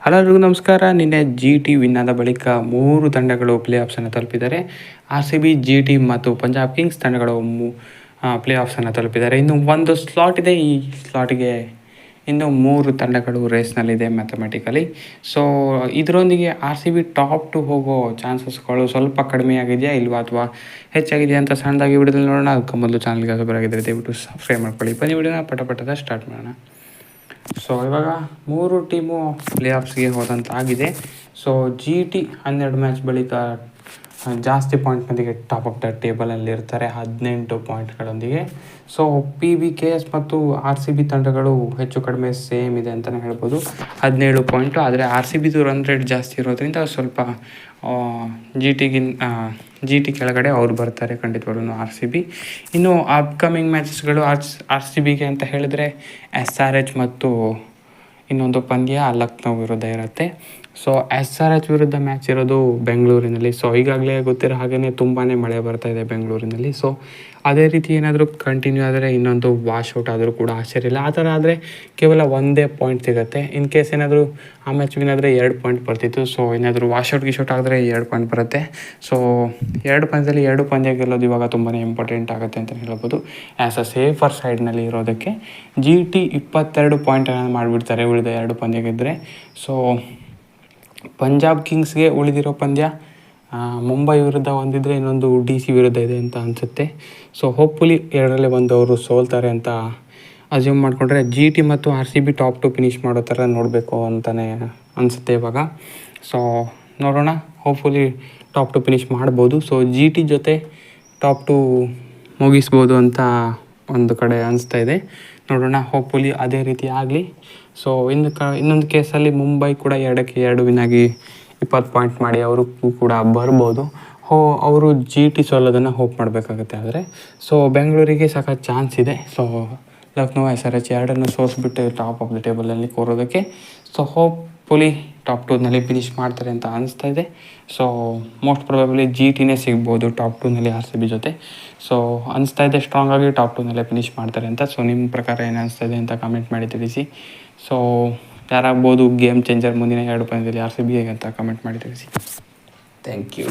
Hello ಎಲ್ರಿಗೂ ನಮಸ್ಕಾರ. ನಿನ್ನೆ ಜಿ ಟಿ ವಿನ್ ಆದ ಬಳಿಕ 3 ತಂಡಗಳು ಪ್ಲೇ ಆಫ್ಸನ್ನು ತಲುಪಿದ್ದಾರೆ. R C B, G T ಮತ್ತು ಪಂಜಾಬ್ ಕಿಂಗ್ಸ್ ತಂಡಗಳು ಪ್ಲೇ ಆಫ್ಸನ್ನು ತಲುಪಿದ್ದಾರೆ. ಇನ್ನು ಒಂದು ಸ್ಲಾಟ್ ಇದೆ. ಈ ಸ್ಲಾಟಿಗೆ ಇನ್ನು 3 ತಂಡಗಳು ರೇಸ್ನಲ್ಲಿದೆ ಮ್ಯಾಥಮೆಟಿಕಲಿ. ಸೊ ಇದರೊಂದಿಗೆ ಆರ್ ಸಿ ಬಿ ಟಾಪ್ 2 ಹೋಗೋ ಚಾನ್ಸಸ್ಗಳು ಸ್ವಲ್ಪ ಕಡಿಮೆ ಆಗಿದೆಯಾ ಇಲ್ವಾ ಅಥವಾ ಹೆಚ್ಚಾಗಿದೆಯಾ ಅಂತ ಸಣ್ಣದಾಗಿ ವಿಡಿಯೋದಲ್ಲಿ ನೋಡೋಣ. ಅದಕ್ಕೆ ಮೊದಲು ಚಾನಲ್ಗೆ ಹೊಸಬರಾಗಿದ್ದರೆ ದಯವಿಟ್ಟು ಸಬ್ಸ್ಕ್ರೈಬ್ ಮಾಡ್ಕೊಳ್ಳಿ. ಬನ್ನಿ ವಿಡಿಯೋನ ಪಟಪಟದ ಸ್ಟಾರ್ಟ್ ಮಾಡೋಣ. ಸೊ ಇವಾಗ 3 ಟೀಮು ಪ್ಲೇ ಆಫ್ಸ್ಗೆ ಹೋದಂತಾಗಿದೆ. ಸೊ ಜಿ ಟಿ 12 ಮ್ಯಾಚ್ ಬಳಿಕ ಜಾಸ್ತಿ ಪಾಯಿಂಟ್ನೊಂದಿಗೆ ಟಾಪ್ ಆಫ್ ದ ಟೇಬಲಲ್ಲಿರ್ತಾರೆ 18 ಪಾಯಿಂಟ್ಗಳೊಂದಿಗೆ. So P B K S ಮತ್ತು ಆರ್ ಸಿ ಬಿ ತಂಡಗಳು ಹೆಚ್ಚು ಕಡಿಮೆ ಸೇಮ್ ಇದೆ ಅಂತಲೇ ಹೇಳ್ಬೋದು, 17 ಪಾಯಿಂಟು. ಆದರೆ ಆರ್ ಸಿ ಬಿದು ರನ್ ರೇಟ್ ಜಾಸ್ತಿ ಇರೋದ್ರಿಂದ ಸ್ವಲ್ಪ ಜಿ ಟಿ ಕೆಳಗಡೆ ಅವ್ರು ಬರ್ತಾರೆ ಖಂಡಿತವಾಗ್ಲೂ ಆರ್ ಸಿ ಬಿ. ಇನ್ನು ಅಪ್ಕಮಿಂಗ್ ಮ್ಯಾಚಸ್ಗಳು ಆರ್ ಸಿ ಬಿಗೆ ಅಂತ ಹೇಳಿದ್ರೆ ಎಸ್ ಆರ್ ಎಚ್ ಮತ್ತು ಇನ್ನೊಂದು ಪಂದ್ಯ ಲಕ್ನೋ ವಿರುದ್ಧ ಇರುತ್ತೆ. ಸೊ ಎಸ್ ಆರ್ ಎಚ್ ವಿರುದ್ಧ ಮ್ಯಾಚ್ ಇರೋದು ಬೆಂಗಳೂರಿನಲ್ಲಿ. ಸೊ ಈಗಾಗಲೇ ಗೊತ್ತಿರೋ ಹಾಗೆಯೇ ತುಂಬಾ ಮಳೆ ಬರ್ತಾ ಇದೆ ಬೆಂಗಳೂರಿನಲ್ಲಿ. ಸೊ ಅದೇ ರೀತಿ ಏನಾದರೂ ಕಂಟಿನ್ಯೂ ಆದರೆ ಇನ್ನೊಂದು ವಾಶ್ಔಟ್ ಆದರೂ ಕೂಡ ಆಶ್ಚರ್ಯ ಇಲ್ಲ. ಆ ಥರ ಆದರೆ ಕೇವಲ 1 ಪಾಯಿಂಟ್ ಸಿಗುತ್ತೆ. ಇನ್ ಕೇಸ್ ಏನಾದರೂ ಆ ಮ್ಯಾಚ್ ವಿನ್ ಆದರೆ 2 ಪಾಯಿಂಟ್ ಬರ್ತಿತ್ತು. ಸೊ ಏನಾದರೂ ವಾಶ್ಔಟ್ ಆದರೆ 2 ಪಾಯಿಂಟ್ ಬರುತ್ತೆ. ಸೊ 2 ಪಂದ್ಯದಲ್ಲಿ 2 ಪಂದ್ಯ ಗೆಲ್ಲೋದು ಇವಾಗ ತುಂಬಾ ಇಂಪಾರ್ಟೆಂಟ್ ಆಗುತ್ತೆ ಅಂತ ಹೇಳ್ಬೋದು. ಆ್ಯಸ್ ಅ ಸೇಫರ್ ಸೈಡ್ನಲ್ಲಿ ಇರೋದಕ್ಕೆ ಜಿ ಟಿ 22 ಪಾಯಿಂಟನ್ನು ಮಾಡಿಬಿಡ್ತಾರೆ ಉಳಿದ 2 ಪಂದ್ಯ ಗೆದ್ದರೆ. ಸೊ ಪಂಜಾಬ್ ಕಿಂಗ್ಸ್ಗೆ ಉಳಿದಿರೋ ಪಂದ್ಯ ಮುಂಬೈ ವಿರುದ್ಧ ಒಂದಿದ್ರೆ ಇನ್ನೊಂದು ಡಿ ಸಿ ವಿರುದ್ಧ ಇದೆ ಅಂತ ಅನಿಸುತ್ತೆ. ಸೊ ಹೋಪ್ಫುಲಿ 2ರಲ್ಲಿ ಒಂದು ಅವರು ಸೋಲ್ತಾರೆ ಅಂತ ಅಸ್ಯೂಮ್ ಮಾಡಿಕೊಂಡ್ರೆ ಜಿ ಟಿ ಮತ್ತು R C B top 2 finish ಮಾಡೋ ಥರ ನೋಡಬೇಕು ಅಂತಲೇ ಅನಿಸುತ್ತೆ ಇವಾಗ. ಸೊ ನೋಡೋಣ, ಹೋಪ್ಫುಲಿ ಟಾಪ್ 2 ಫಿನಿಷ್ ಮಾಡ್ಬೋದು. ಸೊ ಜಿ ಟಿ ಜೊತೆ ಟಾಪ್ 2 ಮುಗಿಸ್ಬೋದು ಅಂತ ಒಂದು ಕಡೆ ಅನಿಸ್ತಾ ಇದೆ. ನೋಡೋಣ, ಹೋಪ್ಫುಲಿ ಅದೇ ರೀತಿ ಆಗಲಿ. ಸೊ ಇನ್ನೊಂದು ಕೇಸಲ್ಲಿ ಮುಂಬೈ ಕೂಡ 2ಕ್ಕೆ 2 ವಿನ್ ಆಗಿ 20 ಪಾಯಿಂಟ್ ಮಾಡಿ ಅವರು ಕೂಡ ಬರ್ಬೋದು. ಅವರು ಜಿ ಟಿ ಸೋಲೋದನ್ನು ಹೋಪ್ ಮಾಡಬೇಕಾಗುತ್ತೆ. ಆದರೆ ಸೊ ಬೆಂಗಳೂರಿಗೆ ಸಖತ್ ಚಾನ್ಸ್ ಇದೆ. So Lucknow, S R H 2ನ್ನು ಸೋಸಿಬಿಟ್ಟು ಟಾಪ್ ಆಫ್ ದ ಟೇಬಲಲ್ಲಿ ಕೂರೋದಕ್ಕೆ. ಸೊ ಹೋಪ್ಫುಲಿ ಟಾಪ್ 2ನಲ್ಲಿ ಫಿನಿಷ್ ಮಾಡ್ತಾರೆ ಅಂತ ಅನಿಸ್ತಾ ಇದೆ. ಸೊ ಮೋಸ್ಟ್ ಪ್ರಾಬಬ್ಲಿ ಜಿ ಟಿನೇ ಸಿಗ್ಬೋದು ಟಾಪ್ 2ನಲ್ಲಿ ಆರ್ ಸಿ ಬಿ ಜೊತೆ. ಸೊ ಅನಿಸ್ತಾ ಇದೆ ಸ್ಟ್ರಾಂಗ್ ಆಗಿ ಟಾಪ್ 2ನಲ್ಲೇ ಫಿನಿಷ್ ಮಾಡ್ತಾರೆ ಅಂತ. ಸೊ ನಿಮ್ಮ ಪ್ರಕಾರ ಏನು ಅನಿಸ್ತಾ ಇದೆ ಅಂತ ಕಮೆಂಟ್ ಮಾಡಿ ತಿಳಿಸಿ. ಸೊ ಯಾರಾಗ್ಬೋದು ಗೇಮ್ ಚೇಂಜರ್ ಮುಂದಿನ 2 ಪಂದ್ಯದಲ್ಲಿ ಆರ್ ಸಿ ಬಿ ಹೇಗೆ ಅಂತ ಕಮೆಂಟ್ ಮಾಡಿ ತಿಳಿಸಿ. Thank you.